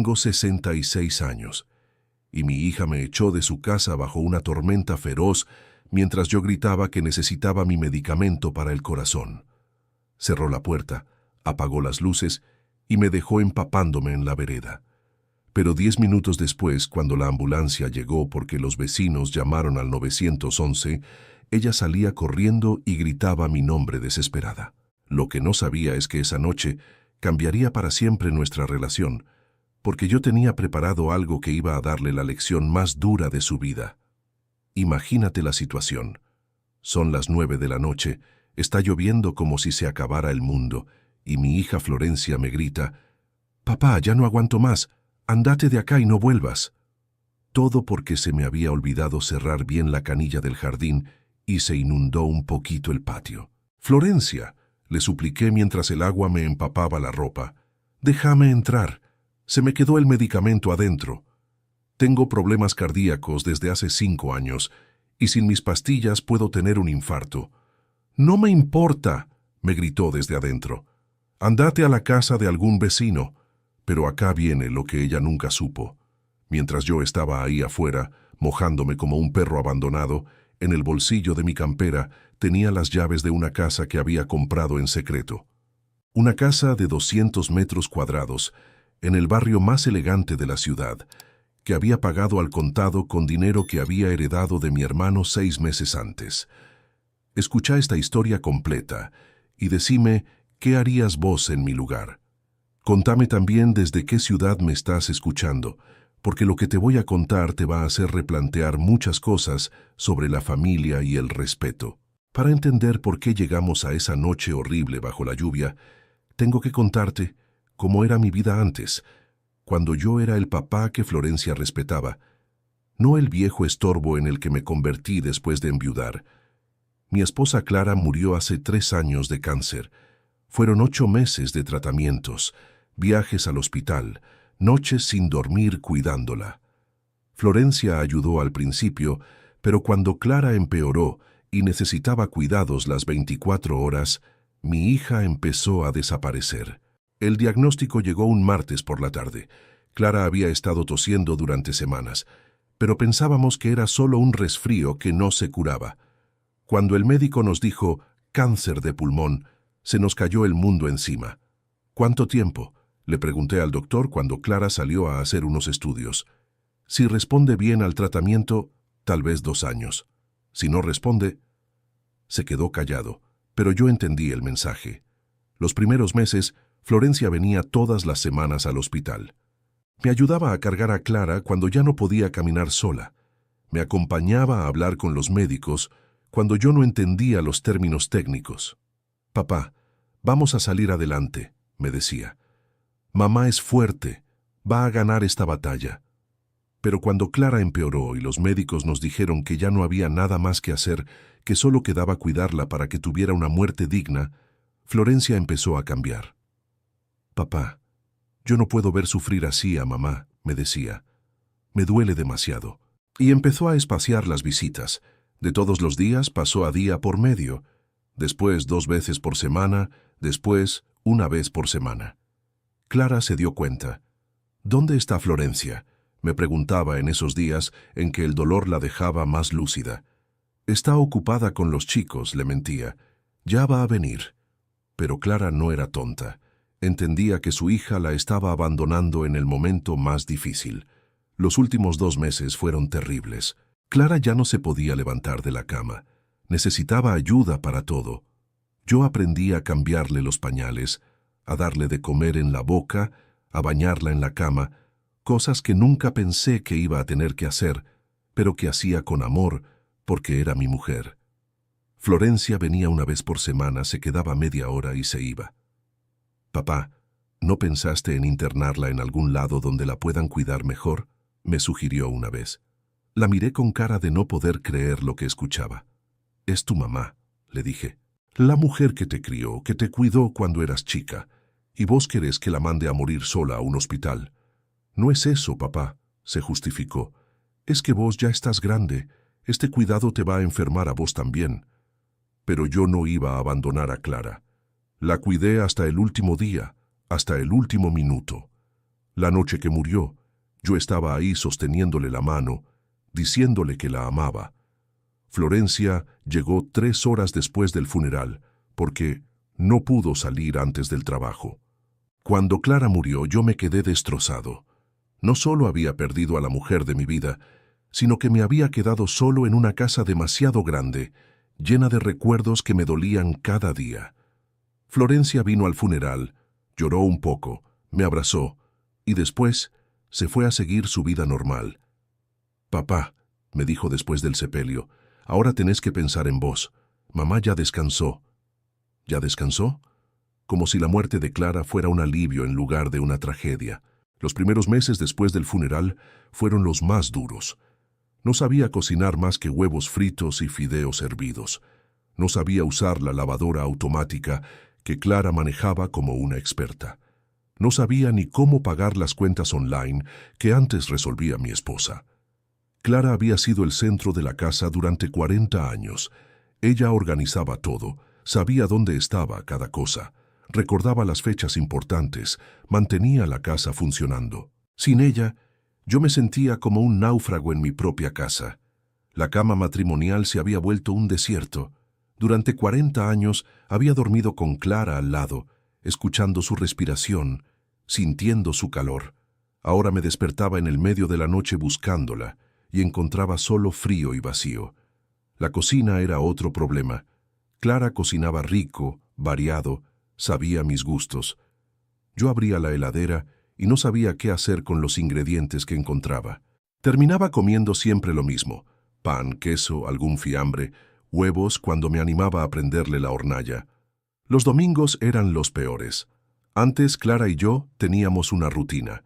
Tengo 66 años, y mi hija me echó de su casa bajo una tormenta feroz mientras yo gritaba que necesitaba mi medicamento para el corazón. Cerró la puerta, apagó las luces y me dejó empapándome en la vereda. Pero 10 minutos después, cuando la ambulancia llegó porque los vecinos llamaron al 911, ella salía corriendo y gritaba mi nombre desesperada. Lo que no sabía es que esa noche cambiaría para siempre nuestra relación, porque yo tenía preparado algo que iba a darle la lección más dura de su vida. Imagínate la situación. Son las 9 de la noche, está lloviendo como si se acabara el mundo, y mi hija Florencia me grita: «Papá, ya no aguanto más, andate de acá y no vuelvas». Todo porque se me había olvidado cerrar bien la canilla del jardín y se inundó un poquito el patio. «Florencia», le supliqué mientras el agua me empapaba la ropa, «déjame entrar. Se me quedó el medicamento adentro. Tengo problemas cardíacos desde hace 5 años y sin mis pastillas puedo tener un infarto». «No me importa», me gritó desde adentro. «Andate a la casa de algún vecino». Pero acá viene lo que ella nunca supo. Mientras yo estaba ahí afuera, mojándome como un perro abandonado, en el bolsillo de mi campera tenía las llaves de una casa que había comprado en secreto. Una casa de 200 metros cuadrados, en el barrio más elegante de la ciudad, que había pagado al contado con dinero que había heredado de mi hermano 6 meses antes. Escucha esta historia completa y decime qué harías vos en mi lugar. Contame también desde qué ciudad me estás escuchando, porque lo que te voy a contar te va a hacer replantear muchas cosas sobre la familia y el respeto. Para entender por qué llegamos a esa noche horrible bajo la lluvia, tengo que contarte cómo era mi vida antes, cuando yo era el papá que Florencia respetaba, no el viejo estorbo en el que me convertí después de enviudar. Mi esposa Clara murió hace 3 años de cáncer. Fueron 8 meses de tratamientos, viajes al hospital, noches sin dormir cuidándola. Florencia ayudó al principio, pero cuando Clara empeoró y necesitaba cuidados las 24 horas, mi hija empezó a desaparecer. El diagnóstico llegó un martes por la tarde. Clara había estado tosiendo durante semanas, pero pensábamos que era solo un resfrío que no se curaba. Cuando el médico nos dijo cáncer de pulmón, se nos cayó el mundo encima. «¿Cuánto tiempo?», le pregunté al doctor cuando Clara salió a hacer unos estudios. «Si responde bien al tratamiento, tal vez 2 años. Si no responde...». Se quedó callado, pero yo entendí el mensaje. Los primeros meses, Florencia venía todas las semanas al hospital. Me ayudaba a cargar a Clara cuando ya no podía caminar sola. Me acompañaba a hablar con los médicos cuando yo no entendía los términos técnicos. «Papá, vamos a salir adelante», me decía. «Mamá es fuerte, va a ganar esta batalla». Pero cuando Clara empeoró y los médicos nos dijeron que ya no había nada más que hacer, que solo quedaba cuidarla para que tuviera una muerte digna, Florencia empezó a cambiar. «Papá, yo no puedo ver sufrir así a mamá», me decía. «Me duele demasiado». Y empezó a espaciar las visitas. De todos los días pasó a día por medio. Después 2 veces por semana, después 1 vez por semana. Clara se dio cuenta. «¿Dónde está Florencia?», me preguntaba en esos días en que el dolor la dejaba más lúcida. «Está ocupada con los chicos», le mentía. «Ya va a venir». Pero Clara no era tonta. Entendía que su hija la estaba abandonando en el momento más difícil. Los últimos 2 meses fueron terribles. Clara ya no se podía levantar de la cama. Necesitaba ayuda para todo. Yo aprendí a cambiarle los pañales, a darle de comer en la boca, a bañarla en la cama, cosas que nunca pensé que iba a tener que hacer, pero que hacía con amor, porque era mi mujer. Florencia venía 1 vez por semana, se quedaba media hora y se iba. «Papá, ¿no pensaste en internarla en algún lado donde la puedan cuidar mejor?», me sugirió una vez. La miré con cara de no poder creer lo que escuchaba. «Es tu mamá», le dije. «La mujer que te crió, que te cuidó cuando eras chica, y vos querés que la mande a morir sola a un hospital». «No es eso, papá», se justificó. «Es que vos ya estás grande, este cuidado te va a enfermar a vos también». Pero yo no iba a abandonar a Clara. La cuidé hasta el último día, hasta el último minuto. La noche que murió, yo estaba ahí sosteniéndole la mano, diciéndole que la amaba. Florencia llegó 3 horas después del funeral, porque no pudo salir antes del trabajo. Cuando Clara murió, yo me quedé destrozado. No solo había perdido a la mujer de mi vida, sino que me había quedado solo en una casa demasiado grande, llena de recuerdos que me dolían cada día. Florencia vino al funeral, lloró un poco, me abrazó, y después se fue a seguir su vida normal. «Papá», me dijo después del sepelio, «ahora tenés que pensar en vos. Mamá ya descansó». ¿Ya descansó? Como si la muerte de Clara fuera un alivio en lugar de una tragedia. Los primeros meses después del funeral fueron los más duros. No sabía cocinar más que huevos fritos y fideos hervidos. No sabía usar la lavadora automática que Clara manejaba como una experta. No sabía ni cómo pagar las cuentas online que antes resolvía mi esposa. Clara había sido el centro de la casa durante 40 años. Ella organizaba todo, sabía dónde estaba cada cosa, recordaba las fechas importantes, mantenía la casa funcionando. Sin ella, yo me sentía como un náufrago en mi propia casa. La cama matrimonial se había vuelto un desierto. Durante 40 años había dormido con Clara al lado, escuchando su respiración, sintiendo su calor. Ahora me despertaba en el medio de la noche buscándola y encontraba solo frío y vacío. La cocina era otro problema. Clara cocinaba rico, variado, sabía mis gustos. Yo abría la heladera y no sabía qué hacer con los ingredientes que encontraba. Terminaba comiendo siempre lo mismo: pan, queso, algún fiambre, huevos cuando me animaba a prenderle la hornalla. Los domingos eran los peores. Antes, Clara y yo teníamos una rutina.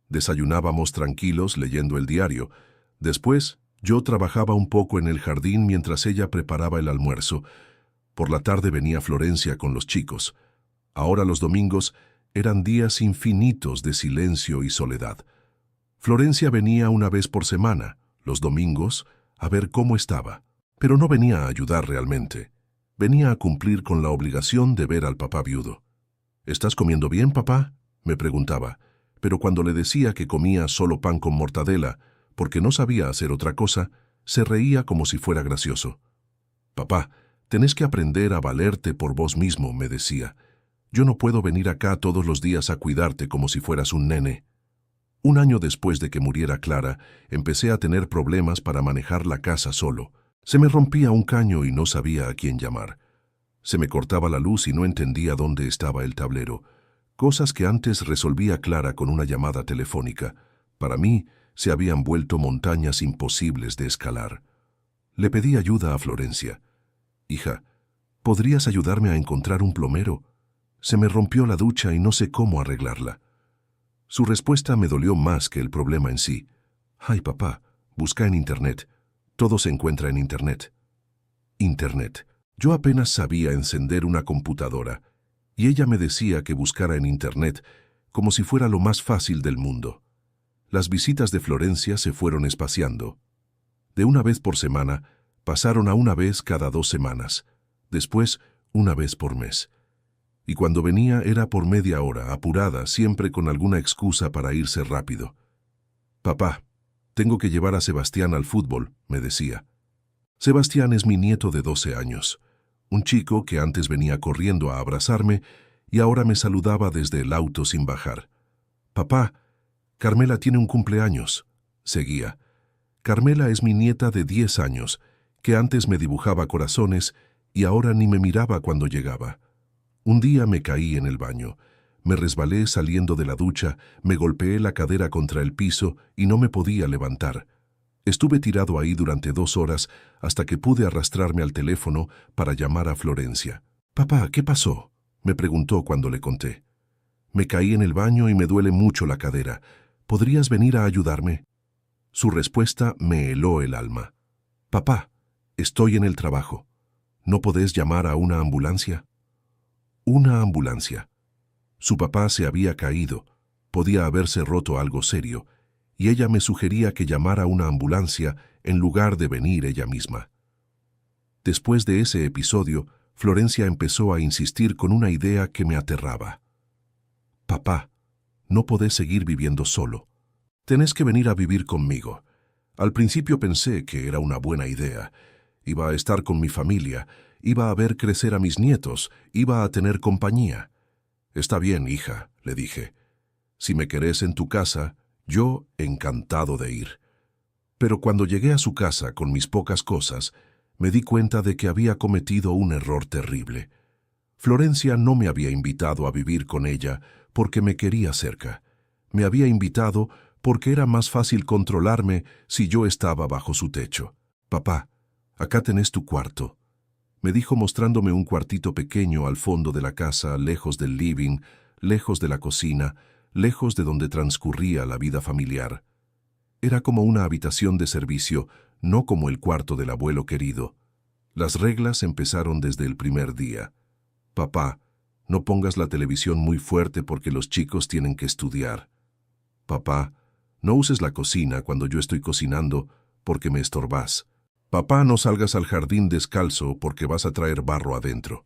Desayunábamos tranquilos leyendo el diario. Después, yo trabajaba un poco en el jardín mientras ella preparaba el almuerzo. Por la tarde venía Florencia con los chicos. Ahora los domingos eran días infinitos de silencio y soledad. Florencia venía una vez por semana, los domingos, a ver cómo estaba. Pero no venía a ayudar realmente. Venía a cumplir con la obligación de ver al papá viudo. «¿Estás comiendo bien, papá?», me preguntaba, pero cuando le decía que comía solo pan con mortadela, porque no sabía hacer otra cosa, se reía como si fuera gracioso. «Papá, tenés que aprender a valerte por vos mismo», me decía. «Yo no puedo venir acá todos los días a cuidarte como si fueras un nene». 1 año después de que muriera Clara, empecé a tener problemas para manejar la casa solo. Se me rompía un caño y no sabía a quién llamar. Se me cortaba la luz y no entendía dónde estaba el tablero. Cosas que antes resolvía Clara con una llamada telefónica, para mí se habían vuelto montañas imposibles de escalar. Le pedí ayuda a Florencia. «Hija, ¿podrías ayudarme a encontrar un plomero? Se me rompió la ducha y no sé cómo arreglarla». Su respuesta me dolió más que el problema en sí. «Ay, papá, busca en Internet. Todo se encuentra en Internet». Internet. Yo apenas sabía encender una computadora, y ella me decía que buscara en Internet como si fuera lo más fácil del mundo. Las visitas de Florencia se fueron espaciando. De una vez por semana, pasaron a una vez cada 2 semanas, después una vez por mes. Y cuando venía era por media hora, apurada, siempre con alguna excusa para irse rápido. «Papá, tengo que llevar a Sebastián al fútbol», me decía. Sebastián es mi nieto de 12 años, un chico que antes venía corriendo a abrazarme y ahora me saludaba desde el auto sin bajar. «Papá, Carmela tiene un cumpleaños», seguía. «Carmela es mi nieta de 10 años, que antes me dibujaba corazones y ahora ni me miraba cuando llegaba. Un día me caí en el baño, me resbalé saliendo de la ducha, me golpeé la cadera contra el piso y no me podía levantar. Estuve tirado ahí durante 2 horas hasta que pude arrastrarme al teléfono para llamar a Florencia. «Papá, ¿qué pasó?», me preguntó cuando le conté. «Me caí en el baño y me duele mucho la cadera. ¿Podrías venir a ayudarme?». Su respuesta me heló el alma. «Papá, estoy en el trabajo. ¿No podés llamar a una ambulancia?». Una ambulancia. Su papá se había caído, podía haberse roto algo serio, y ella me sugería que llamara a una ambulancia en lugar de venir ella misma. Después de ese episodio, Florencia empezó a insistir con una idea que me aterraba. «Papá, no podés seguir viviendo solo. Tenés que venir a vivir conmigo. Al principio pensé que era una buena idea. Iba a estar con mi familia, iba a ver crecer a mis nietos, iba a tener compañía. Está bien, hija, le dije. Si me querés en tu casa, yo encantado de ir. Pero cuando llegué a su casa con mis pocas cosas, me di cuenta de que había cometido un error terrible. Florencia no me había invitado a vivir con ella porque me quería cerca. Me había invitado porque era más fácil controlarme si yo estaba bajo su techo. Papá, acá tenés tu cuarto, me dijo mostrándome un cuartito pequeño al fondo de la casa, lejos del living, lejos de la cocina, lejos de donde transcurría la vida familiar. Era como una habitación de servicio, no como el cuarto del abuelo querido. Las reglas empezaron desde el primer día. Papá, no pongas la televisión muy fuerte porque los chicos tienen que estudiar. Papá, no uses la cocina cuando yo estoy cocinando porque me estorbás. Papá, no salgas al jardín descalzo porque vas a traer barro adentro.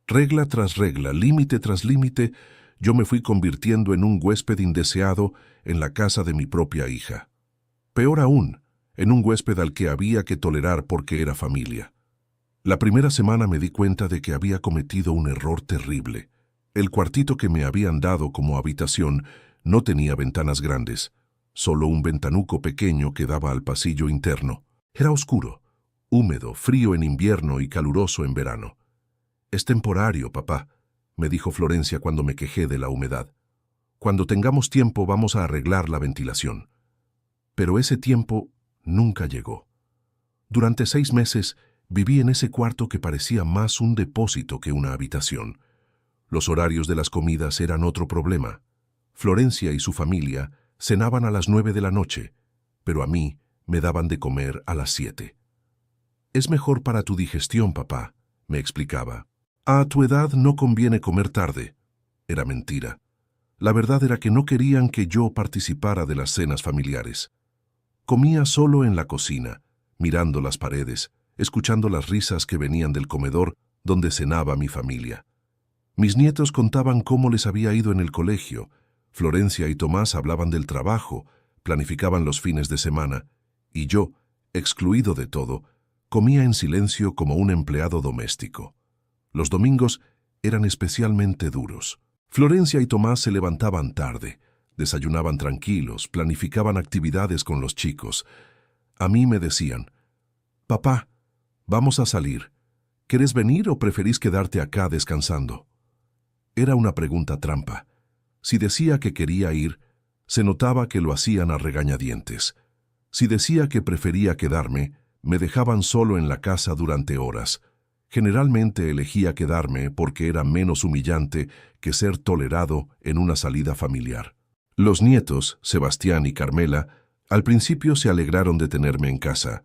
Regla tras regla, límite tras límite, yo me fui convirtiendo en un huésped indeseado en la casa de mi propia hija. Peor aún, en un huésped al que había que tolerar porque era familia. La primera semana me di cuenta de que había cometido un error terrible. El cuartito que me habían dado como habitación no tenía ventanas grandes, solo un ventanuco pequeño que daba al pasillo interno. Era oscuro, húmedo, frío en invierno y caluroso en verano. Es temporario, papá, me dijo Florencia cuando me quejé de la humedad. Cuando tengamos tiempo vamos a arreglar la ventilación. Pero ese tiempo nunca llegó. Durante 6 meses viví en ese cuarto que parecía más un depósito que una habitación. Los horarios de las comidas eran otro problema. Florencia y su familia cenaban a las 9 de la noche, pero a mí me daban de comer a las 7. Es mejor para tu digestión, papá, me explicaba. A tu edad no conviene comer tarde. Era mentira. La verdad era que no querían que yo participara de las cenas familiares. Comía solo en la cocina, mirando las paredes, escuchando las risas que venían del comedor donde cenaba mi familia. Mis nietos contaban cómo les había ido en el colegio. Florencia y Tomás hablaban del trabajo, planificaban los fines de semana, y yo, excluido de todo, comía en silencio como un empleado doméstico. Los domingos eran especialmente duros. Florencia y Tomás se levantaban tarde, desayunaban tranquilos, planificaban actividades con los chicos. A mí me decían, «Papá, vamos a salir. ¿Querés venir o preferís quedarte acá descansando?» Era una pregunta trampa. Si decía que quería ir, se notaba que lo hacían a regañadientes. Si decía que prefería quedarme, me dejaban solo en la casa durante horas. Generalmente elegía quedarme porque era menos humillante que ser tolerado en una salida familiar. Los nietos, Sebastián y Carmela, al principio se alegraron de tenerme en casa,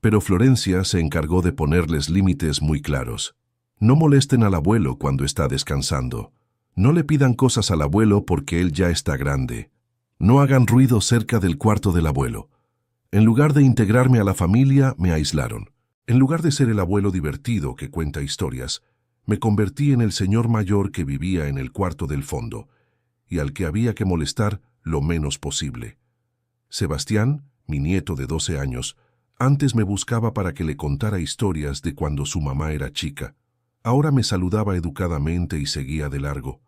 pero Florencia se encargó de ponerles límites muy claros. No molesten al abuelo cuando está descansando. No le pidan cosas al abuelo porque él ya está grande. No hagan ruido cerca del cuarto del abuelo. En lugar de integrarme a la familia, me aislaron. En lugar de ser el abuelo divertido que cuenta historias, me convertí en el señor mayor que vivía en el cuarto del fondo y al que había que molestar lo menos posible. Sebastián, mi nieto de 12 años, antes me buscaba para que le contara historias de cuando su mamá era chica. Ahora me saludaba educadamente y seguía de largo.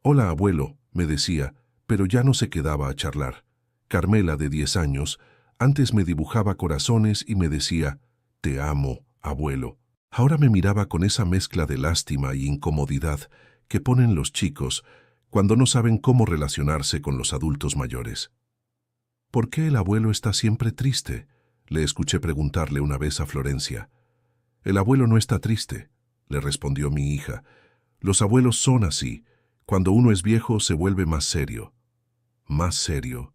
«Hola, abuelo», me decía, pero ya no se quedaba a charlar. Carmela, de 10 años, antes me dibujaba corazones y me decía, «Te amo, abuelo». Ahora me miraba con esa mezcla de lástima y incomodidad que ponen los chicos cuando no saben cómo relacionarse con los adultos mayores. «¿Por qué el abuelo está siempre triste?», le escuché preguntarle una vez a Florencia. «El abuelo no está triste», le respondió mi hija. «Los abuelos son así. Cuando uno es viejo se vuelve más serio». Más serio.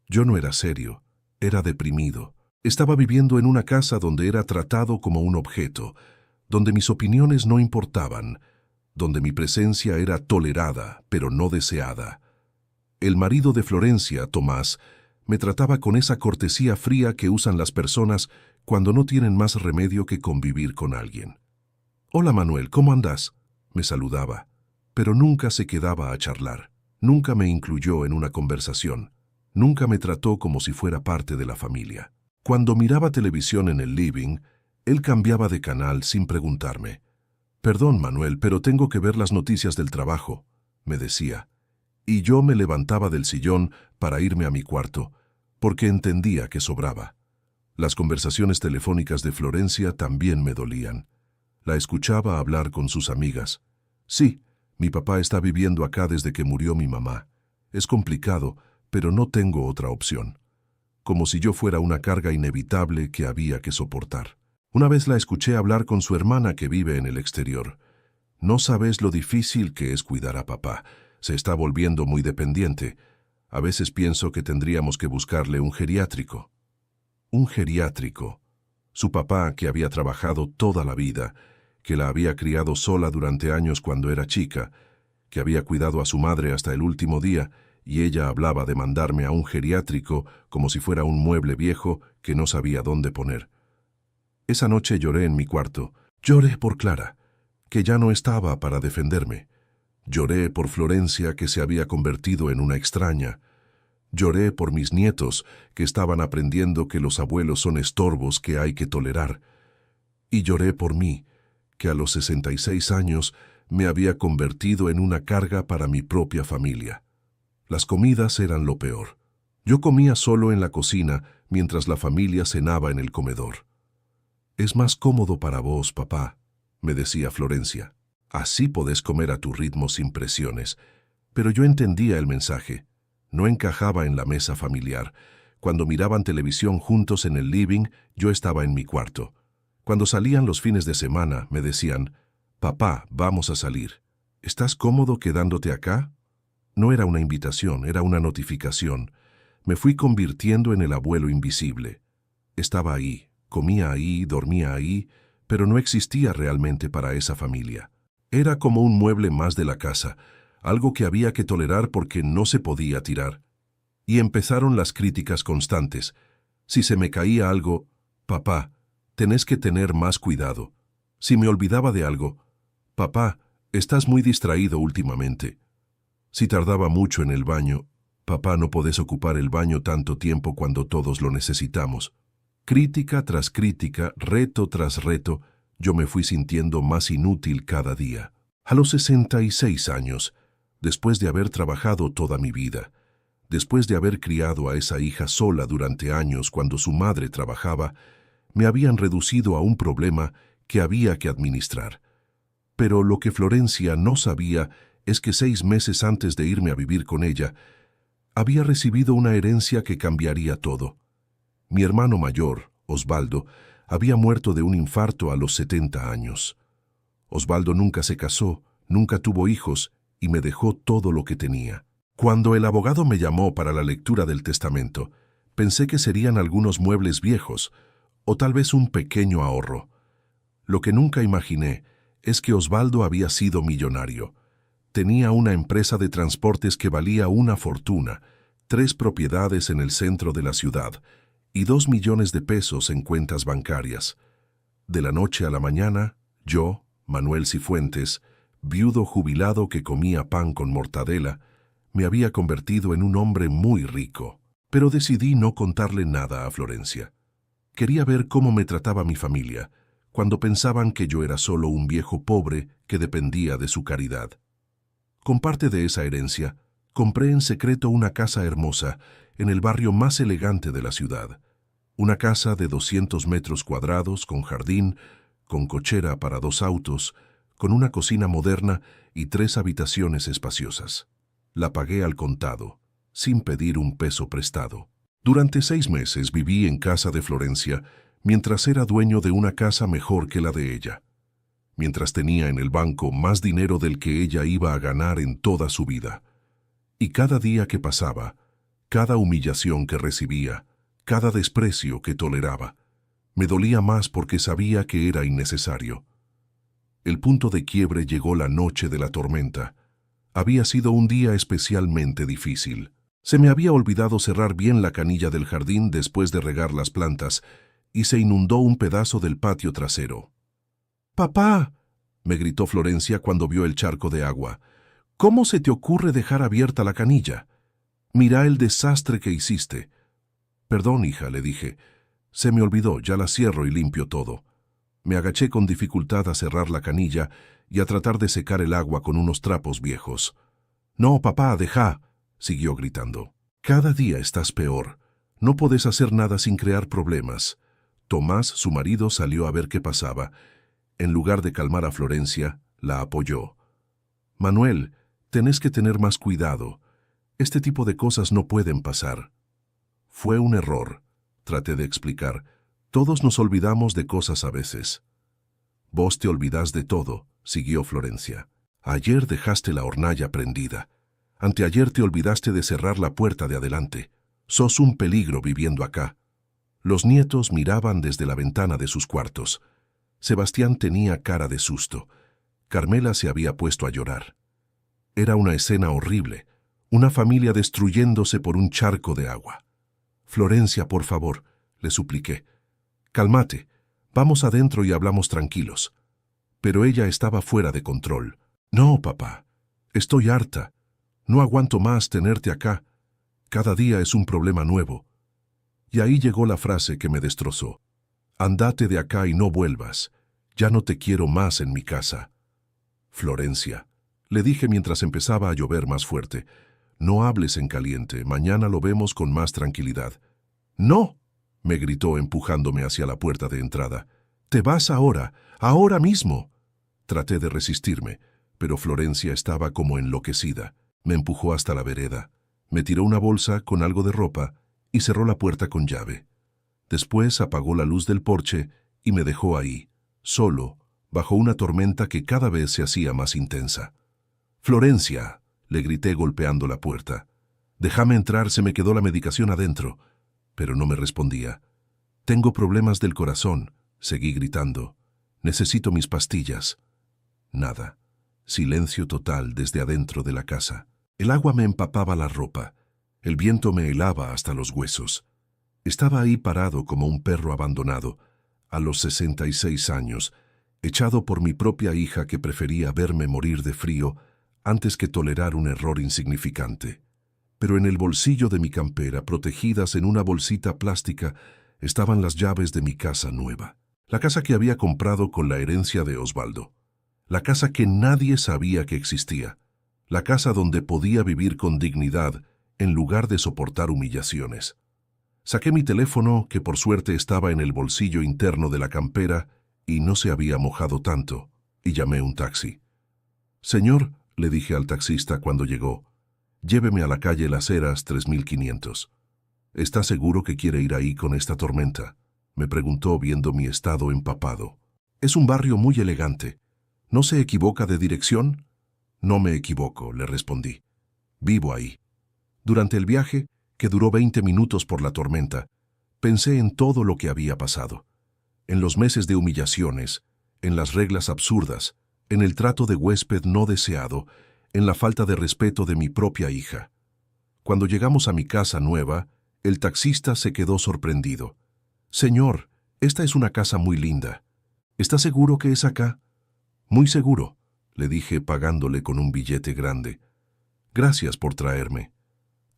Yo no era serio, era deprimido. Estaba viviendo en una casa donde era tratado como un objeto, donde mis opiniones no importaban, donde mi presencia era tolerada, pero no deseada. El marido de Florencia, Tomás, me trataba con esa cortesía fría que usan las personas cuando no tienen más remedio que convivir con alguien. «Hola, Manuel, ¿cómo andás?», me saludaba, pero nunca se quedaba a charlar. Nunca me incluyó en una conversación. Nunca me trató como si fuera parte de la familia. Cuando miraba televisión en el living, él cambiaba de canal sin preguntarme. «Perdón, Manuel, pero tengo que ver las noticias del trabajo», me decía. Y yo me levantaba del sillón para irme a mi cuarto, porque entendía que sobraba. Las conversaciones telefónicas de Florencia también me dolían. La escuchaba hablar con sus amigas. «Sí, mi papá está viviendo acá desde que murió mi mamá. Es complicado, pero no tengo otra opción». Como si yo fuera una carga inevitable que había que soportar. Una vez la escuché hablar con su hermana que vive en el exterior. «No sabes lo difícil que es cuidar a papá. Se está volviendo muy dependiente. A veces pienso que tendríamos que buscarle un geriátrico». Un geriátrico. Su papá, que había trabajado toda la vida, que la había criado sola durante años cuando era chica, que había cuidado a su madre hasta el último día, y ella hablaba de mandarme a un geriátrico como si fuera un mueble viejo que no sabía dónde poner. Esa noche lloré en mi cuarto. Lloré por Clara, que ya no estaba para defenderme. Lloré por Florencia, que se había convertido en una extraña. Lloré por mis nietos, que estaban aprendiendo que los abuelos son estorbos que hay que tolerar. Y lloré por mí, que a los 66 años me había convertido en una carga para mi propia familia. Las comidas eran lo peor. Yo comía solo en la cocina mientras la familia cenaba en el comedor. «Es más cómodo para vos, papá», me decía Florencia. «Así podés comer a tu ritmo sin presiones». Pero yo entendía el mensaje. No encajaba en la mesa familiar. Cuando miraban televisión juntos en el living, yo estaba en mi cuarto. Cuando salían los fines de semana, me decían: «Papá, vamos a salir. ¿Estás cómodo quedándote acá?». No era una invitación, era una notificación. Me fui convirtiendo en el abuelo invisible. Estaba ahí, comía ahí, dormía ahí, pero no existía realmente para esa familia. Era como un mueble más de la casa, algo que había que tolerar porque no se podía tirar. Y empezaron las críticas constantes. Si se me caía algo: «Papá, tenés que tener más cuidado». Si me olvidaba de algo: «Papá, estás muy distraído últimamente». Si tardaba mucho en el baño: «Papá, no podés ocupar el baño tanto tiempo cuando todos lo necesitamos». Crítica tras crítica, reto tras reto, yo me fui sintiendo más inútil cada día. A los 66 años, después de haber trabajado toda mi vida, después de haber criado a esa hija sola durante años cuando su madre trabajaba, me habían reducido a un problema que había que administrar. Pero lo que Florencia no sabía es que 6 meses antes de irme a vivir con ella, había recibido una herencia que cambiaría todo. Mi hermano mayor, Osvaldo, había muerto de un infarto a los 70 años. Osvaldo nunca se casó, nunca tuvo hijos y me dejó todo lo que tenía. Cuando el abogado me llamó para la lectura del testamento, pensé que serían algunos muebles viejos o tal vez un pequeño ahorro. Lo que nunca imaginé es que Osvaldo había sido millonario. Tenía una empresa de transportes que valía una fortuna, 3 propiedades en el centro de la ciudad y 2 millones de pesos en cuentas bancarias. De la noche a la mañana, yo, Manuel Cifuentes, viudo jubilado que comía pan con mortadela, me había convertido en un hombre muy rico. Pero decidí no contarle nada a Florencia. Quería ver cómo me trataba mi familia, cuando pensaban que yo era solo un viejo pobre que dependía de su caridad. Con parte de esa herencia, compré en secreto una casa hermosa en el barrio más elegante de la ciudad. Una casa de 200 metros cuadrados, con jardín, con cochera para 2 autos, con una cocina moderna y 3 habitaciones espaciosas. La pagué al contado, sin pedir un peso prestado. Durante 6 meses viví en casa de Florencia, mientras era dueño de una casa mejor que la de ella. Mientras tenía en el banco más dinero del que ella iba a ganar en toda su vida. Y cada día que pasaba, cada humillación que recibía, cada desprecio que toleraba, me dolía más porque sabía que era innecesario. El punto de quiebre llegó la noche de la tormenta. Había sido un día especialmente difícil. Se me había olvidado cerrar bien la canilla del jardín después de regar las plantas y se inundó un pedazo del patio trasero. «¡Papá!», me gritó Florencia cuando vio el charco de agua. ¿Cómo se te ocurre dejar abierta la canilla? Mira el desastre que hiciste. Perdón, hija, le dije. Se me olvidó, ya la cierro y limpio todo. Me agaché con dificultad a cerrar la canilla y a tratar de secar el agua con unos trapos viejos. No, papá, deja, siguió gritando. Cada día estás peor. No podés hacer nada sin crear problemas. Tomás, su marido, salió a ver qué pasaba. En lugar de calmar a Florencia, la apoyó. Manuel, tenés que tener más cuidado. Este tipo de cosas no pueden pasar. Fue un error, traté de explicar. Todos nos olvidamos de cosas a veces. Vos te olvidás de todo, siguió Florencia. Ayer dejaste la hornalla prendida. Anteayer te olvidaste de cerrar la puerta de adelante. Sos un peligro viviendo acá. Los nietos miraban desde la ventana de sus cuartos. Sebastián tenía cara de susto. Carmela se había puesto a llorar. Era una escena horrible, una familia destruyéndose por un charco de agua. Florencia, por favor, le supliqué. Cálmate, vamos adentro y hablamos tranquilos. Pero ella estaba fuera de control. No, papá, estoy harta. No aguanto más tenerte acá. Cada día es un problema nuevo. Y ahí llegó la frase que me destrozó. Andate de acá y no vuelvas. Ya no te quiero más en mi casa. Florencia, le dije mientras empezaba a llover más fuerte, no hables en caliente, mañana lo vemos con más tranquilidad. ¡No!, me gritó empujándome hacia la puerta de entrada. ¡Te vas ahora, ahora mismo! Traté de resistirme, pero Florencia estaba como enloquecida. Me empujó hasta la vereda, me tiró una bolsa con algo de ropa y cerró la puerta con llave. Después apagó la luz del porche y me dejó ahí, solo, bajo una tormenta que cada vez se hacía más intensa. «Florencia», le grité golpeando la puerta. «Déjame entrar, se me quedó la medicación adentro». Pero no me respondía. «Tengo problemas del corazón», seguí gritando. «Necesito mis pastillas». Nada. Silencio total desde adentro de la casa. El agua me empapaba la ropa. El viento me helaba hasta los huesos. Estaba ahí parado como un perro abandonado, a los 66 años, echado por mi propia hija que prefería verme morir de frío antes que tolerar un error insignificante. Pero en el bolsillo de mi campera, protegidas en una bolsita plástica, estaban las llaves de mi casa nueva. La casa que había comprado con la herencia de Osvaldo. La casa que nadie sabía que existía. La casa donde podía vivir con dignidad en lugar de soportar humillaciones. Saqué mi teléfono, que por suerte estaba en el bolsillo interno de la campera y no se había mojado tanto, y llamé un taxi. «Señor», le dije al taxista cuando llegó, «lléveme a la calle Las Heras 3500. ¿Está seguro que quiere ir ahí con esta tormenta?», me preguntó viendo mi estado empapado. «Es un barrio muy elegante. ¿No se equivoca de dirección?». «No me equivoco», le respondí. «Vivo ahí». Durante el viaje, que duró 20 minutos por la tormenta, pensé en todo lo que había pasado. En los meses de humillaciones, en las reglas absurdas, en el trato de huésped no deseado, en la falta de respeto de mi propia hija. Cuando llegamos a mi casa nueva, el taxista se quedó sorprendido. «Señor, esta es una casa muy linda. ¿Está seguro que es acá?». «Muy seguro», le dije pagándole con un billete grande. «Gracias por traerme».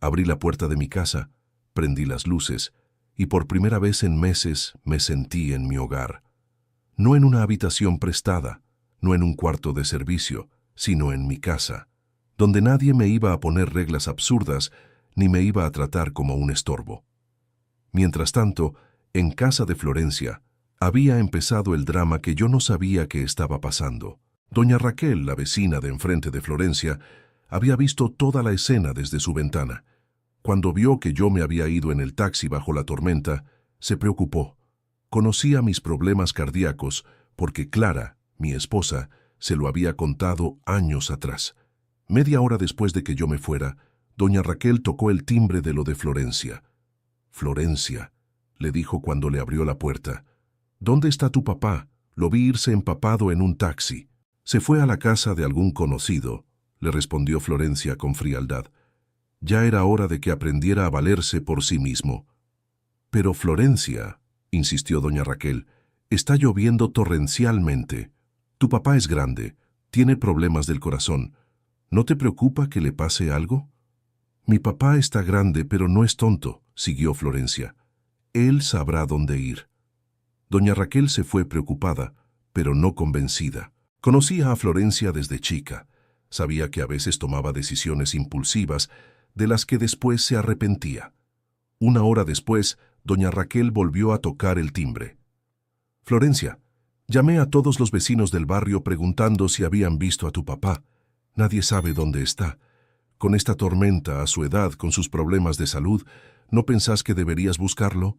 Abrí la puerta de mi casa, prendí las luces, y por primera vez en meses me sentí en mi hogar. No en una habitación prestada, no en un cuarto de servicio, sino en mi casa, donde nadie me iba a poner reglas absurdas ni me iba a tratar como un estorbo. Mientras tanto, en casa de Florencia, había empezado el drama que yo no sabía que estaba pasando. Doña Raquel, la vecina de enfrente de Florencia, había visto toda la escena desde su ventana. Cuando vio que yo me había ido en el taxi bajo la tormenta, se preocupó. Conocía mis problemas cardíacos porque Clara, mi esposa, se lo había contado años atrás. Media hora después de que yo me fuera, doña Raquel tocó el timbre de lo de Florencia. «Florencia», le dijo cuando le abrió la puerta, «¿dónde está tu papá? Lo vi irse empapado en un taxi». «Se fue a la casa de algún conocido», le respondió Florencia con frialdad. Ya era hora de que aprendiera a valerse por sí mismo. «Pero Florencia», insistió doña Raquel, «está lloviendo torrencialmente. Tu papá es grande, tiene problemas del corazón. ¿No te preocupa que le pase algo? Mi papá está grande, pero no es tonto, siguió Florencia. Él sabrá dónde ir. Doña Raquel se fue preocupada, pero no convencida. Conocía a Florencia desde chica. Sabía que a veces tomaba decisiones impulsivas, de las que después se arrepentía. Una hora después, doña Raquel volvió a tocar el timbre. Florencia, llamé a todos los vecinos del barrio preguntando si habían visto a tu papá. Nadie sabe dónde está. Con esta tormenta, a su edad, con sus problemas de salud, ¿no pensás que deberías buscarlo?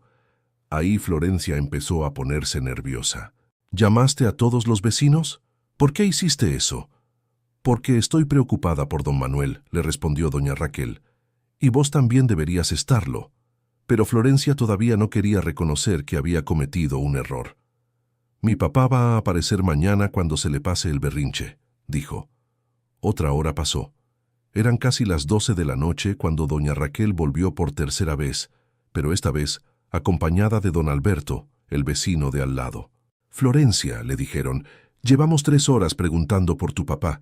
Ahí Florencia empezó a ponerse nerviosa. ¿Llamaste a todos los vecinos? ¿Por qué hiciste eso? Porque estoy preocupada por don Manuel, le respondió doña Raquel. Y vos también deberías estarlo. Pero Florencia todavía no quería reconocer que había cometido un error. Mi papá va a aparecer mañana cuando se le pase el berrinche, dijo. Otra hora pasó. Eran casi las 12 de la noche cuando doña Raquel volvió por tercera vez, pero esta vez acompañada de don Alberto, el vecino de al lado. Florencia, le dijeron, llevamos 3 horas preguntando por tu papá.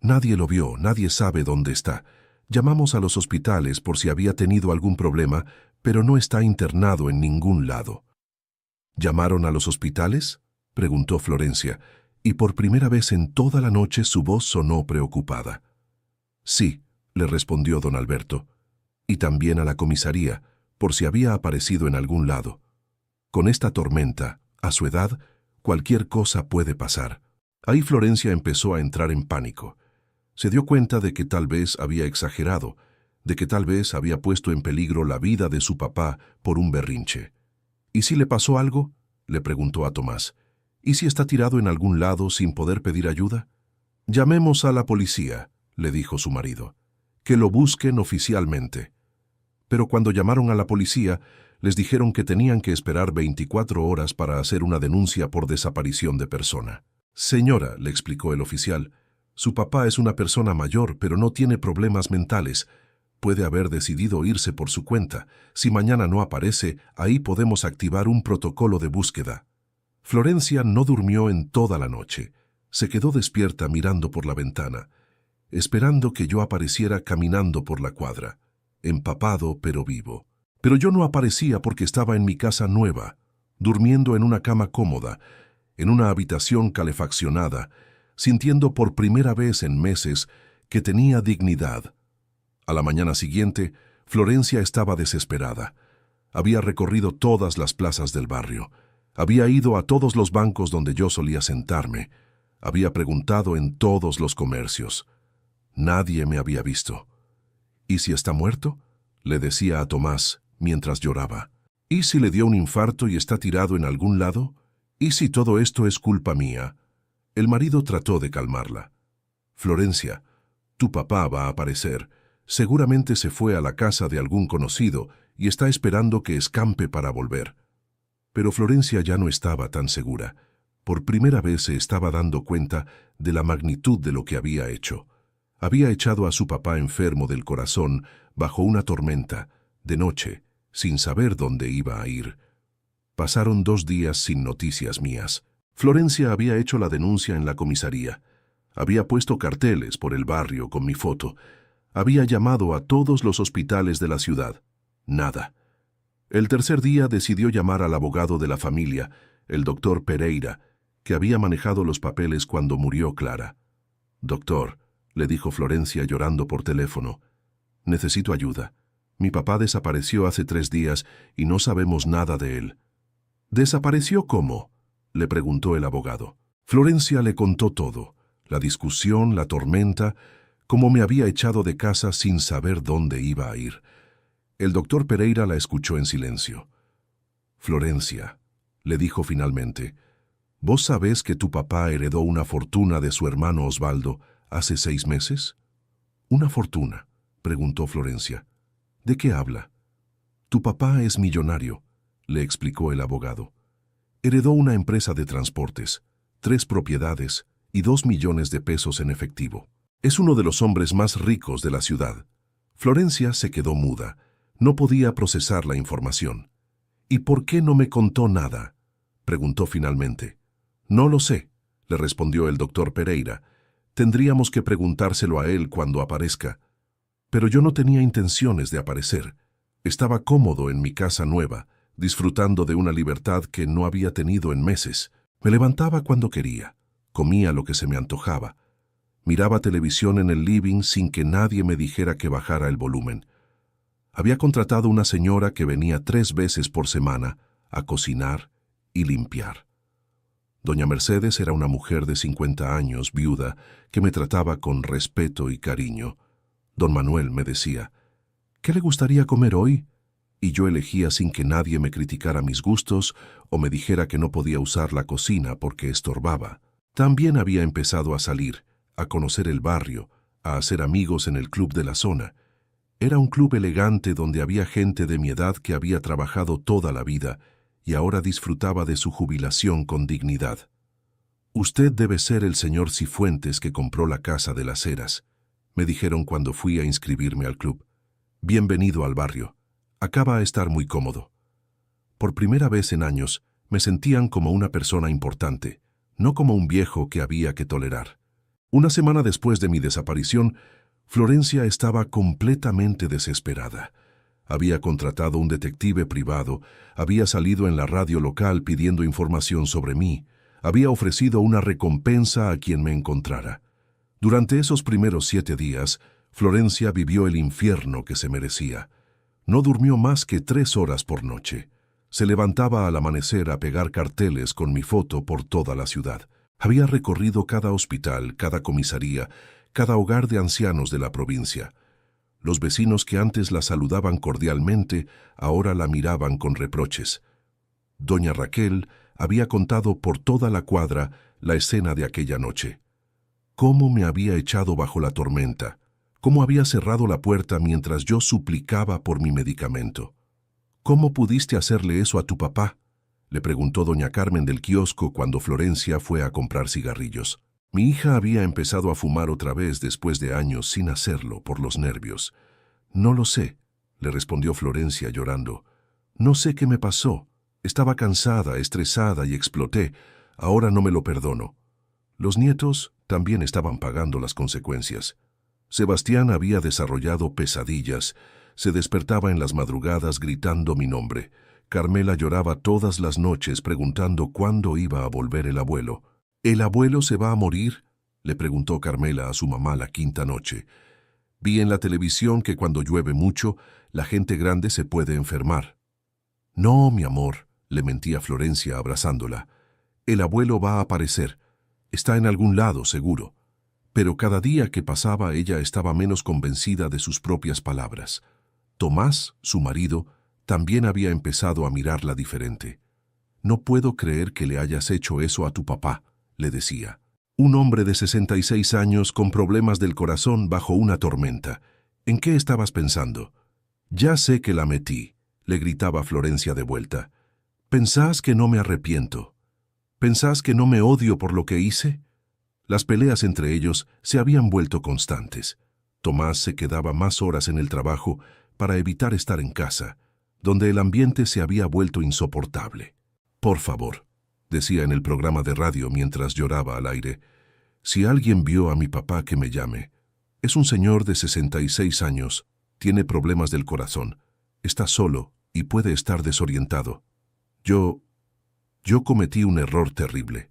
Nadie lo vio, nadie sabe dónde está. Llamamos a los hospitales por si había tenido algún problema, pero no está internado en ningún lado. ¿Llamaron a los hospitales?, preguntó Florencia, y por primera vez en toda la noche su voz sonó preocupada. Sí, le respondió don Alberto, y también a la comisaría, por si había aparecido en algún lado. Con esta tormenta, a su edad, cualquier cosa puede pasar. Ahí Florencia empezó a entrar en pánico. Se dio cuenta de que tal vez había exagerado, de que tal vez había puesto en peligro la vida de su papá por un berrinche. ¿Y si le pasó algo?, le preguntó a Tomás. ¿Y si está tirado en algún lado sin poder pedir ayuda? Llamemos a la policía, le dijo su marido. Que lo busquen oficialmente. Pero cuando llamaron a la policía, les dijeron que tenían que esperar 24 horas para hacer una denuncia por desaparición de persona. Señora, le explicó el oficial, su papá es una persona mayor, pero no tiene problemas mentales. Puede haber decidido irse por su cuenta. Si mañana no aparece, ahí podemos activar un protocolo de búsqueda. Florencia no durmió en toda la noche. Se quedó despierta mirando por la ventana, esperando que yo apareciera caminando por la cuadra, empapado pero vivo. Pero yo no aparecía porque estaba en mi casa nueva, durmiendo en una cama cómoda, en una habitación calefaccionada, sintiendo por primera vez en meses que tenía dignidad. A la mañana siguiente, Florencia estaba desesperada. Había recorrido todas las plazas del barrio. Había ido a todos los bancos donde yo solía sentarme. Había preguntado en todos los comercios. Nadie me había visto. ¿Y si está muerto?, le decía a Tomás mientras lloraba. ¿Y si le dio un infarto y está tirado en algún lado? ¿Y si todo esto es culpa mía? El marido trató de calmarla. Florencia, tu papá va a aparecer. Seguramente se fue a la casa de algún conocido y está esperando que escampe para volver. Pero Florencia ya no estaba tan segura. Por primera vez se estaba dando cuenta de la magnitud de lo que había hecho. Había echado a su papá enfermo del corazón bajo una tormenta, de noche, sin saber dónde iba a ir. Pasaron 2 días sin noticias mías. Florencia había hecho la denuncia en la comisaría. Había puesto carteles por el barrio con mi foto. Había llamado a todos los hospitales de la ciudad. Nada. El tercer día decidió llamar al abogado de la familia, el doctor Pereira, que había manejado los papeles cuando murió Clara. Doctor, le dijo Florencia llorando por teléfono, necesito ayuda. Mi papá desapareció hace 3 días y no sabemos nada de él. ¿Desapareció cómo?, le preguntó el abogado. Florencia le contó todo, la discusión, la tormenta, cómo me había echado de casa sin saber dónde iba a ir. El doctor Pereira la escuchó en silencio. Florencia, le dijo finalmente, ¿vos sabés que tu papá heredó una fortuna de su hermano Osvaldo hace 6 meses? ¿Una fortuna?, preguntó Florencia. ¿De qué habla? Tu papá es millonario, le explicó el abogado. Heredó una empresa de transportes, 3 propiedades y 2 millones de pesos en efectivo. Es uno de los hombres más ricos de la ciudad. Florencia se quedó muda. No podía procesar la información. ¿Y por qué no me contó nada?, preguntó finalmente. No lo sé, le respondió el doctor Pereira. Tendríamos que preguntárselo a él cuando aparezca. Pero yo no tenía intenciones de aparecer. Estaba cómodo en mi casa nueva, disfrutando de una libertad que no había tenido en meses. Me levantaba cuando quería, comía lo que se me antojaba. Miraba televisión en el living sin que nadie me dijera que bajara el volumen. Había contratado una señora que venía 3 veces por semana a cocinar y limpiar. Doña Mercedes era una mujer de 50 años, viuda, que me trataba con respeto y cariño. Don Manuel me decía, ¿qué le gustaría comer hoy? Y yo elegía sin que nadie me criticara mis gustos o me dijera que no podía usar la cocina porque estorbaba. También había empezado a salir, a conocer el barrio, a hacer amigos en el club de la zona. Era un club elegante donde había gente de mi edad que había trabajado toda la vida y ahora disfrutaba de su jubilación con dignidad. «Usted debe ser el señor Cifuentes que compró la Casa de las Heras», me dijeron cuando fui a inscribirme al club. «Bienvenido al barrio. Acá va a estar muy cómodo». Por primera vez en años me sentían como una persona importante, no como un viejo que había que tolerar. Una semana después de mi desaparición, Florencia estaba completamente desesperada. Había contratado un detective privado, había salido en la radio local pidiendo información sobre mí, había ofrecido una recompensa a quien me encontrara. Durante esos primeros 7 días, Florencia vivió el infierno que se merecía. No durmió más que 3 horas por noche. Se levantaba al amanecer a pegar carteles con mi foto por toda la ciudad. Había recorrido cada hospital, cada comisaría, cada hogar de ancianos de la provincia. Los vecinos que antes la saludaban cordialmente, ahora la miraban con reproches. Doña Raquel había contado por toda la cuadra la escena de aquella noche. Cómo me había echado bajo la tormenta, cómo había cerrado la puerta mientras yo suplicaba por mi medicamento. «¿Cómo pudiste hacerle eso a tu papá?», le preguntó doña Carmen del kiosco cuando Florencia fue a comprar cigarrillos. Mi hija había empezado a fumar otra vez después de años sin hacerlo por los nervios. «No lo sé», le respondió Florencia llorando. «No sé qué me pasó. Estaba cansada, estresada y exploté. Ahora no me lo perdono». Los nietos también estaban pagando las consecuencias. Sebastián había desarrollado pesadillas. Se despertaba en las madrugadas gritando mi nombre. Carmela lloraba todas las noches preguntando cuándo iba a volver el abuelo. «¿El abuelo se va a morir?», le preguntó Carmela a su mamá la 5ª noche. «Vi en la televisión que cuando llueve mucho, la gente grande se puede enfermar». «No, mi amor», le mentía Florencia abrazándola. «El abuelo va a aparecer. Está en algún lado, seguro». Pero cada día que pasaba ella estaba menos convencida de sus propias palabras. Tomás, su marido, también había empezado a mirarla diferente. «No puedo creer que le hayas hecho eso a tu papá», le decía. «Un hombre de 66 años con problemas del corazón bajo una tormenta. ¿En qué estabas pensando?» «Ya sé que la metí», le gritaba Florencia de vuelta. «¿Pensás que no me arrepiento? ¿Pensás que no me odio por lo que hice?». Las peleas entre ellos se habían vuelto constantes. Tomás se quedaba más horas en el trabajo para evitar estar en casa, donde el ambiente se había vuelto insoportable. «Por favor», decía en el programa de radio mientras lloraba al aire, «si alguien vio a mi papá, que me llame. Es un señor de 66 años, tiene problemas del corazón, está solo y puede estar desorientado. Yo cometí un error terrible.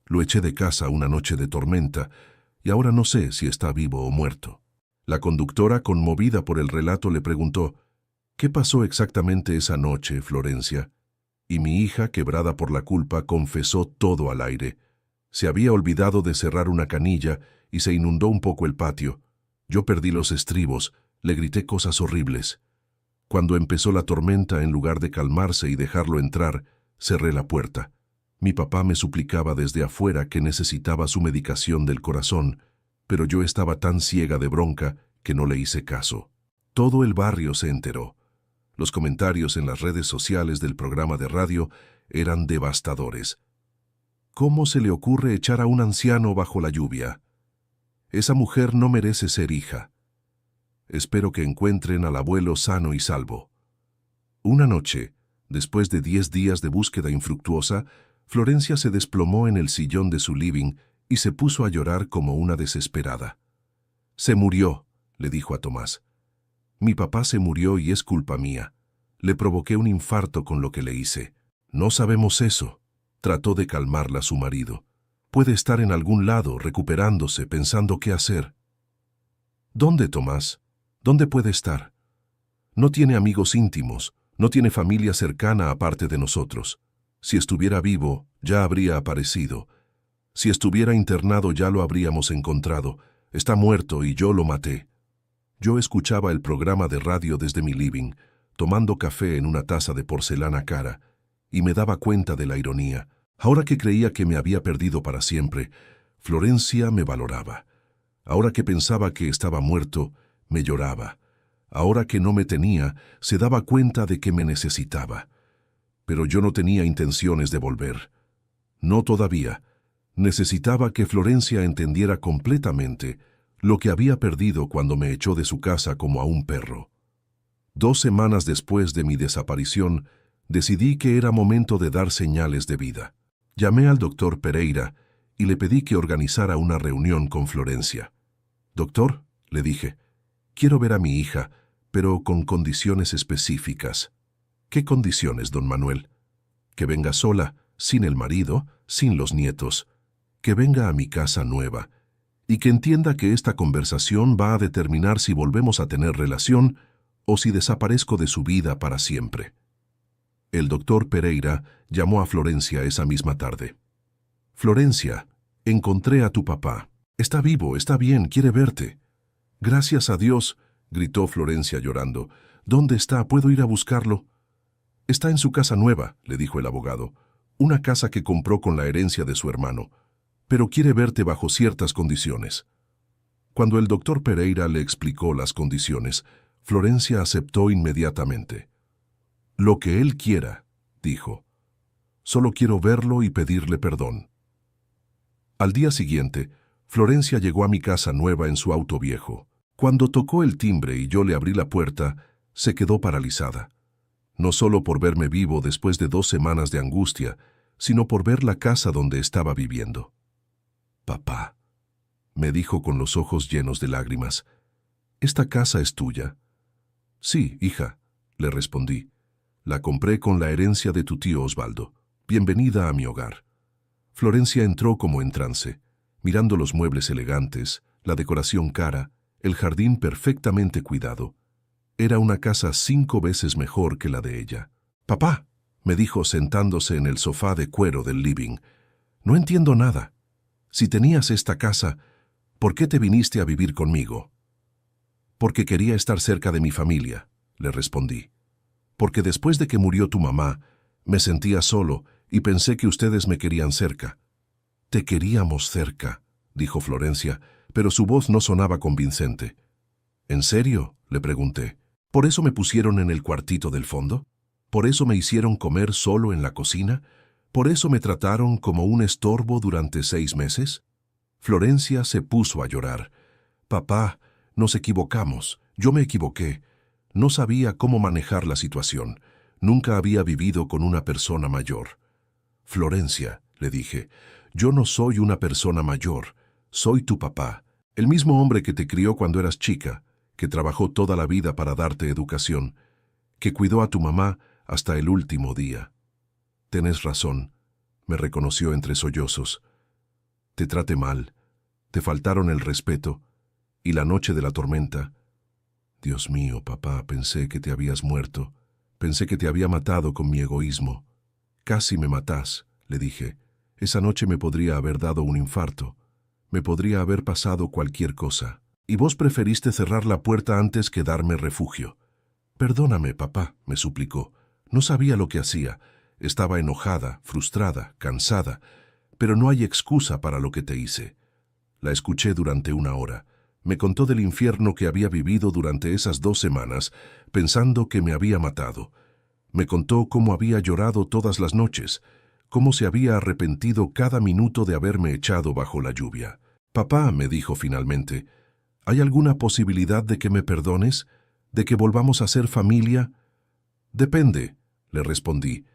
Lo eché de casa una noche de tormenta y ahora no sé si está vivo o muerto». La conductora, conmovida por el relato, le preguntó, «¿Qué pasó exactamente esa noche, Florencia?». Y mi hija, quebrada por la culpa, confesó todo al aire. Se había olvidado de cerrar una canilla y se inundó un poco el patio. Yo perdí los estribos, le grité cosas horribles. Cuando empezó la tormenta, en lugar de calmarse y dejarlo entrar, cerré la puerta. Mi papá me suplicaba desde afuera que necesitaba su medicación del corazón, pero yo estaba tan ciega de bronca que no le hice caso. Todo el barrio se enteró. Los comentarios en las redes sociales del programa de radio eran devastadores. «¿Cómo se le ocurre echar a un anciano bajo la lluvia? Esa mujer no merece ser hija. Espero que encuentren al abuelo sano y salvo». Una noche, después de 10 días de búsqueda infructuosa, Florencia se desplomó en el sillón de su living y se puso a llorar como una desesperada. «Se murió», le dijo a Tomás. «Mi papá se murió y es culpa mía. Le provoqué un infarto con lo que le hice». «No sabemos eso», trató de calmarla su marido. «Puede estar en algún lado, recuperándose, pensando qué hacer». «¿Dónde, Tomás? ¿Dónde puede estar? No tiene amigos íntimos, no tiene familia cercana aparte de nosotros. Si estuviera vivo, ya habría aparecido. Si estuviera internado, ya lo habríamos encontrado. Está muerto y yo lo maté». Yo escuchaba el programa de radio desde mi living, tomando café en una taza de porcelana cara, y me daba cuenta de la ironía. Ahora que creía que me había perdido para siempre, Florencia me valoraba. Ahora que pensaba que estaba muerto, me lloraba. Ahora que no me tenía, se daba cuenta de que me necesitaba. Pero yo no tenía intenciones de volver. No todavía. Necesitaba que Florencia entendiera completamente lo que había perdido cuando me echó de su casa como a un perro. 2 semanas después de mi desaparición, decidí que era momento de dar señales de vida. Llamé al doctor Pereira y le pedí que organizara una reunión con Florencia. «Doctor», le dije, «quiero ver a mi hija, pero con condiciones específicas». «¿Qué condiciones, don Manuel?» «Que venga sola, sin el marido, sin los nietos. Que venga a mi casa nueva. Y que entienda que esta conversación va a determinar si volvemos a tener relación o si desaparezco de su vida para siempre». El doctor Pereira llamó a Florencia esa misma tarde. «Florencia, encontré a tu papá. Está vivo, está bien, quiere verte». «Gracias a Dios», gritó Florencia llorando. «¿Dónde está? ¿Puedo ir a buscarlo?» «Está en su casa nueva», le dijo el abogado. «Una casa que compró con la herencia de su hermano. Pero quiere verte bajo ciertas condiciones». Cuando el doctor Pereira le explicó las condiciones, Florencia aceptó inmediatamente. «Lo que él quiera», dijo. «Solo quiero verlo y pedirle perdón». Al día siguiente, Florencia llegó a mi casa nueva en su auto viejo. Cuando tocó el timbre y yo le abrí la puerta, se quedó paralizada. No solo por verme vivo después de 2 semanas de angustia, sino por ver la casa donde estaba viviendo. «Papá», me dijo con los ojos llenos de lágrimas, «¿esta casa es tuya?» «Sí, hija», le respondí. «La compré con la herencia de tu tío Osvaldo. Bienvenida a mi hogar». Florencia entró como en trance, mirando los muebles elegantes, la decoración cara, el jardín perfectamente cuidado. Era una casa 5 veces mejor que la de ella. «Papá», me dijo sentándose en el sofá de cuero del living, «no entiendo nada. Si tenías esta casa, ¿por qué te viniste a vivir conmigo?» «Porque quería estar cerca de mi familia», le respondí. «Porque después de que murió tu mamá, me sentía solo y pensé que ustedes me querían cerca». «Te queríamos cerca», dijo Florencia, pero su voz no sonaba convincente. «¿En serio?», le pregunté. «¿Por eso me pusieron en el cuartito del fondo? ¿Por eso me hicieron comer solo en la cocina? ¿Por eso me trataron como un estorbo durante 6 meses?» Florencia se puso a llorar. «Papá, nos equivocamos. Yo me equivoqué. No sabía cómo manejar la situación. Nunca había vivido con una persona mayor». «Florencia», le dije, «yo no soy una persona mayor. Soy tu papá, el mismo hombre que te crió cuando eras chica, que trabajó toda la vida para darte educación, que cuidó a tu mamá hasta el último día». «Tenés razón», me reconoció entre sollozos. «Te traté mal, te faltaron el respeto, y la noche de la tormenta. Dios mío, papá, pensé que te habías muerto, pensé que te había matado con mi egoísmo. Casi me matás», le dije. «Esa noche me podría haber dado un infarto, me podría haber pasado cualquier cosa, y vos preferiste cerrar la puerta antes que darme refugio». «Perdóname, papá», me suplicó. «No sabía lo que hacía. Estaba enojada, frustrada, cansada, pero no hay excusa para lo que te hice». La escuché durante 1 hora. Me contó del infierno que había vivido durante esas 2 semanas, pensando que me había matado. Me contó cómo había llorado todas las noches, cómo se había arrepentido cada minuto de haberme echado bajo la lluvia. «Papá», me dijo finalmente, «¿hay alguna posibilidad de que me perdones? ¿De que volvamos a ser familia?» «Depende», le respondí.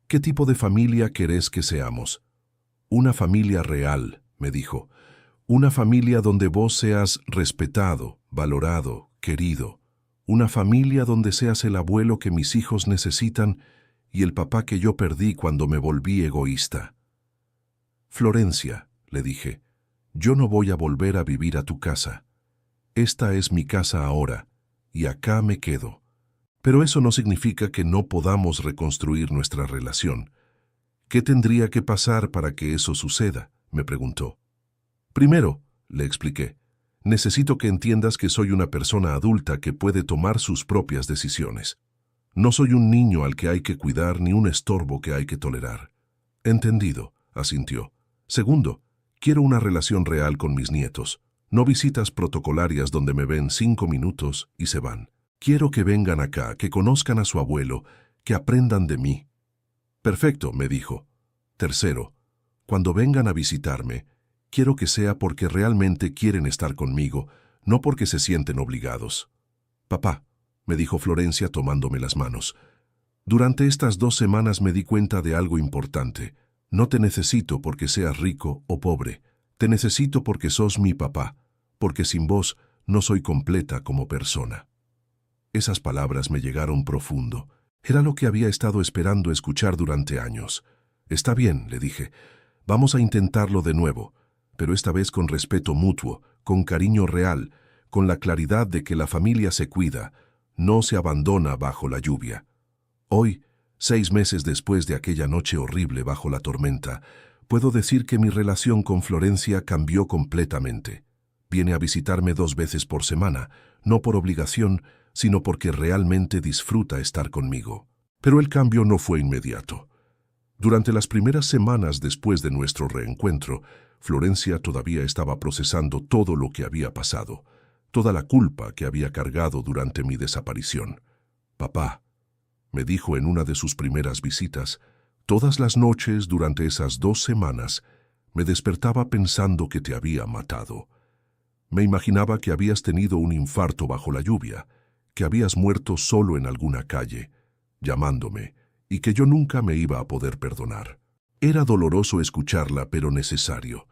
«¿Qué tipo de familia querés que seamos?» «Una familia real», me dijo. Una familia donde vos seas respetado, valorado, querido. Una familia donde seas el abuelo que mis hijos necesitan y el papá que yo perdí cuando me volví egoísta. Florencia, le dije, yo no voy a volver a vivir a tu casa. Esta es mi casa ahora, y acá me quedo. Pero eso no significa que no podamos reconstruir nuestra relación. ¿Qué tendría que pasar para que eso suceda?, me preguntó. Primero, le expliqué, necesito que entiendas que soy una persona adulta que puede tomar sus propias decisiones. No soy un niño al que hay que cuidar ni un estorbo que hay que tolerar. Entendido, asintió. Segundo, quiero una relación real con mis nietos, no visitas protocolarias donde me ven 5 minutos y se van. Quiero que vengan acá, que conozcan a su abuelo, que aprendan de mí. Perfecto, me dijo. Tercero, cuando vengan a visitarme, quiero que sea porque realmente quieren estar conmigo, no porque se sienten obligados. Papá, me dijo Florencia tomándome las manos, durante estas 2 semanas me di cuenta de algo importante. No te necesito porque seas rico o pobre. Te necesito porque sos mi papá, porque sin vos no soy completa como persona. Esas palabras me llegaron profundo. Era lo que había estado esperando escuchar durante años. Está bien, le dije. Vamos a intentarlo de nuevo, pero esta vez con respeto mutuo, con cariño real, con la claridad de que la familia se cuida, no se abandona bajo la lluvia. Hoy, 6 meses después de aquella noche horrible bajo la tormenta, puedo decir que mi relación con Florencia cambió completamente. Viene a visitarme 2 veces por semana, no por obligación, sino porque realmente disfruta estar conmigo. Pero el cambio no fue inmediato. Durante las primeras semanas después de nuestro reencuentro, Florencia todavía estaba procesando todo lo que había pasado, toda la culpa que había cargado durante mi desaparición. Papá, me dijo en una de sus primeras visitas, todas las noches durante esas 2 semanas me despertaba pensando que te había matado. Me imaginaba que habías tenido un infarto bajo la lluvia, que habías muerto solo en alguna calle, llamándome, y que yo nunca me iba a poder perdonar. Era doloroso escucharla, pero necesario.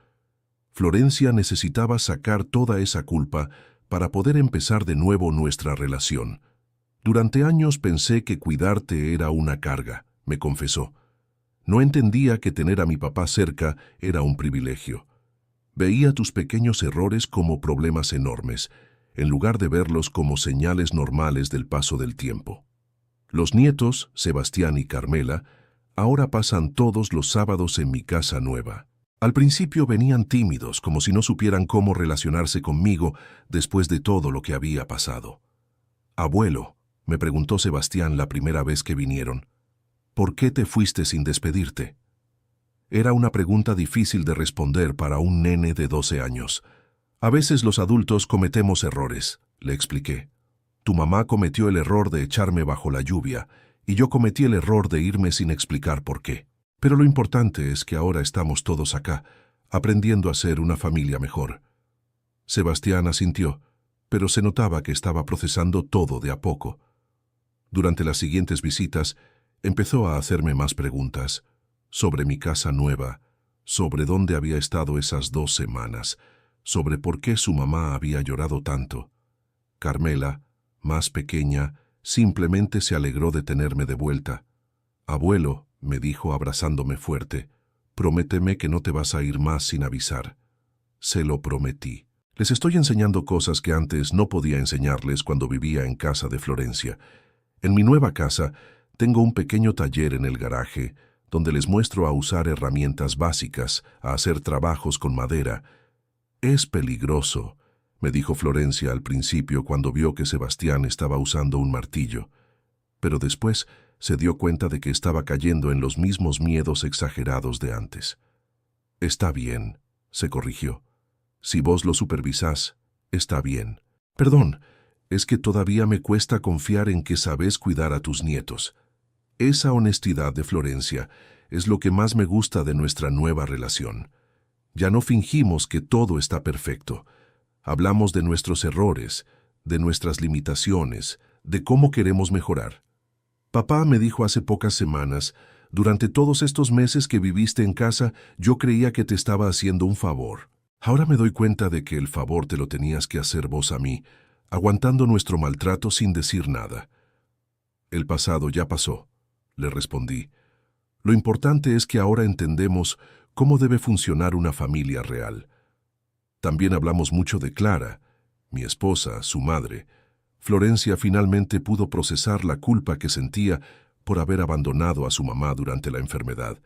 Florencia necesitaba sacar toda esa culpa para poder empezar de nuevo nuestra relación. Durante años pensé que cuidarte era una carga, me confesó. No entendía que tener a mi papá cerca era un privilegio. Veía tus pequeños errores como problemas enormes, en lugar de verlos como señales normales del paso del tiempo. Los nietos, Sebastián y Carmela, ahora pasan todos los sábados en mi casa nueva. Al principio venían tímidos, como si no supieran cómo relacionarse conmigo después de todo lo que había pasado. Abuelo, me preguntó Sebastián la primera vez que vinieron, ¿por qué te fuiste sin despedirte? Era una pregunta difícil de responder para un nene de 12 años. A veces los adultos cometemos errores, le expliqué. Tu mamá cometió el error de echarme bajo la lluvia, y yo cometí el error de irme sin explicar por qué. Pero lo importante es que ahora estamos todos acá, aprendiendo a ser una familia mejor. Sebastián asintió, pero se notaba que estaba procesando todo de a poco. Durante las siguientes visitas, empezó a hacerme más preguntas sobre mi casa nueva, sobre dónde había estado esas 2 semanas, sobre por qué su mamá había llorado tanto. Carmela, más pequeña, simplemente se alegró de tenerme de vuelta. Abuelo, me dijo abrazándome fuerte, prométeme que no te vas a ir más sin avisar. Se lo prometí. Les estoy enseñando cosas que antes no podía enseñarles cuando vivía en casa de Florencia. En mi nueva casa tengo un pequeño taller en el garaje donde les muestro a usar herramientas básicas, a hacer trabajos con madera. Es peligroso, me dijo Florencia al principio cuando vio que Sebastián estaba usando un martillo, pero después se dio cuenta de que estaba cayendo en los mismos miedos exagerados de antes. Está bien, se corrigió. Si vos lo supervisás, está bien. Perdón, es que todavía me cuesta confiar en que sabés cuidar a tus nietos. Esa honestidad de Florencia es lo que más me gusta de nuestra nueva relación. Ya no fingimos que todo está perfecto. Hablamos de nuestros errores, de nuestras limitaciones, de cómo queremos mejorar. Papá me dijo hace pocas semanas, Durante todos estos meses que viviste en casa, yo creía que te estaba haciendo un favor. Ahora me doy cuenta de que el favor te lo tenías que hacer vos a mí, aguantando nuestro maltrato sin decir nada. El pasado ya pasó, le respondí. Lo importante es que ahora entendemos cómo debe funcionar una familia real. También hablamos mucho de Clara, mi esposa, su madre. Florencia finalmente pudo procesar la culpa que sentía por haber abandonado a su mamá durante la enfermedad.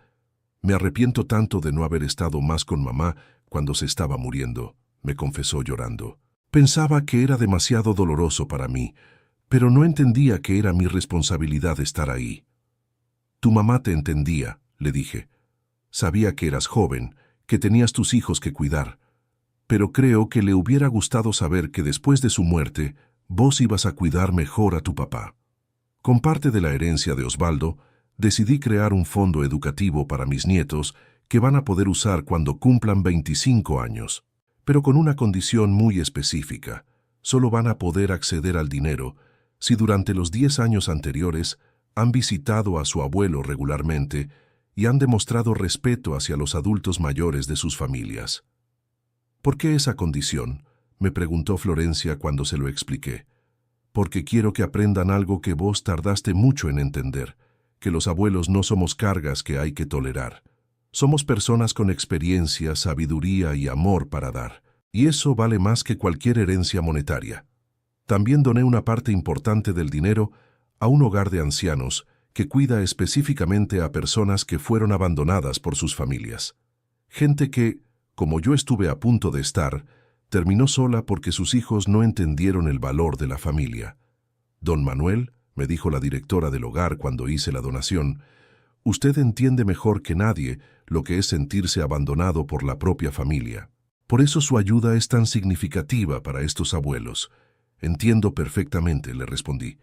Me arrepiento tanto de no haber estado más con mamá cuando se estaba muriendo, me confesó llorando. Pensaba que era demasiado doloroso para mí, pero no entendía que era mi responsabilidad estar ahí. Tu mamá te entendía, le dije. Sabía que eras joven, que tenías tus hijos que cuidar, pero creo que le hubiera gustado saber que después de su muerte, vos ibas a cuidar mejor a tu papá. Con parte de la herencia de Osvaldo, decidí crear un fondo educativo para mis nietos que van a poder usar cuando cumplan 25 años, pero con una condición muy específica. Solo van a poder acceder al dinero si durante los 10 años anteriores han visitado a su abuelo regularmente y han demostrado respeto hacia los adultos mayores de sus familias. ¿Por qué esa condición?, me preguntó Florencia cuando se lo expliqué. Porque quiero que aprendan algo que vos tardaste mucho en entender, que los abuelos no somos cargas que hay que tolerar. Somos personas con experiencia, sabiduría y amor para dar, y eso vale más que cualquier herencia monetaria. También doné una parte importante del dinero a un hogar de ancianos que cuida específicamente a personas que fueron abandonadas por sus familias. Gente que, como yo estuve a punto de estar, terminó sola porque sus hijos no entendieron el valor de la familia. Don Manuel, me dijo la directora del hogar cuando hice la donación, usted entiende mejor que nadie lo que es sentirse abandonado por la propia familia. Por eso su ayuda es tan significativa para estos abuelos. Entiendo perfectamente, le respondí,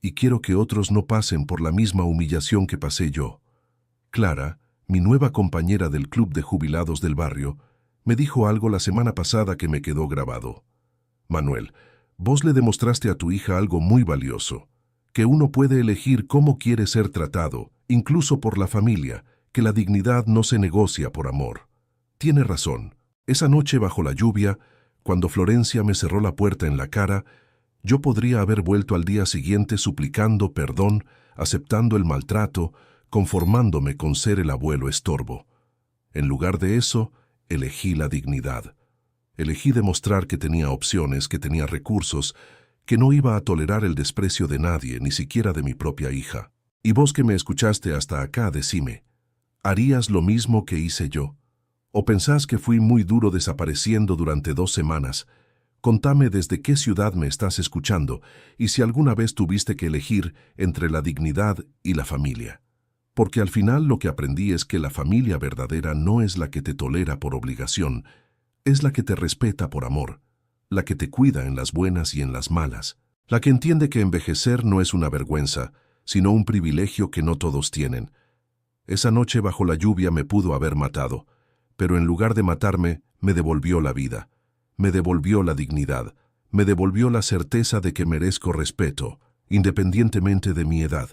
y quiero que otros no pasen por la misma humillación que pasé yo. Clara, mi nueva compañera del club de jubilados del barrio, me dijo algo la semana pasada que me quedó grabado. Manuel, vos le demostraste a tu hija algo muy valioso, que uno puede elegir cómo quiere ser tratado, incluso por la familia, que la dignidad no se negocia por amor. Tiene razón. Esa noche bajo la lluvia, cuando Florencia me cerró la puerta en la cara, yo podría haber vuelto al día siguiente suplicando perdón, aceptando el maltrato, conformándome con ser el abuelo estorbo. En lugar de eso, elegí la dignidad. Elegí demostrar que tenía opciones, que tenía recursos, que no iba a tolerar el desprecio de nadie, ni siquiera de mi propia hija. Y vos que me escuchaste hasta acá, decime, ¿harías lo mismo que hice yo? ¿O pensás que fui muy duro desapareciendo durante 2 semanas? Contame desde qué ciudad me estás escuchando y si alguna vez tuviste que elegir entre la dignidad y la familia. Porque al final lo que aprendí es que la familia verdadera no es la que te tolera por obligación, es la que te respeta por amor, la que te cuida en las buenas y en las malas, la que entiende que envejecer no es una vergüenza, sino un privilegio que no todos tienen. Esa noche bajo la lluvia me pudo haber matado, pero en lugar de matarme, me devolvió la vida, me devolvió la dignidad, me devolvió la certeza de que merezco respeto, independientemente de mi edad,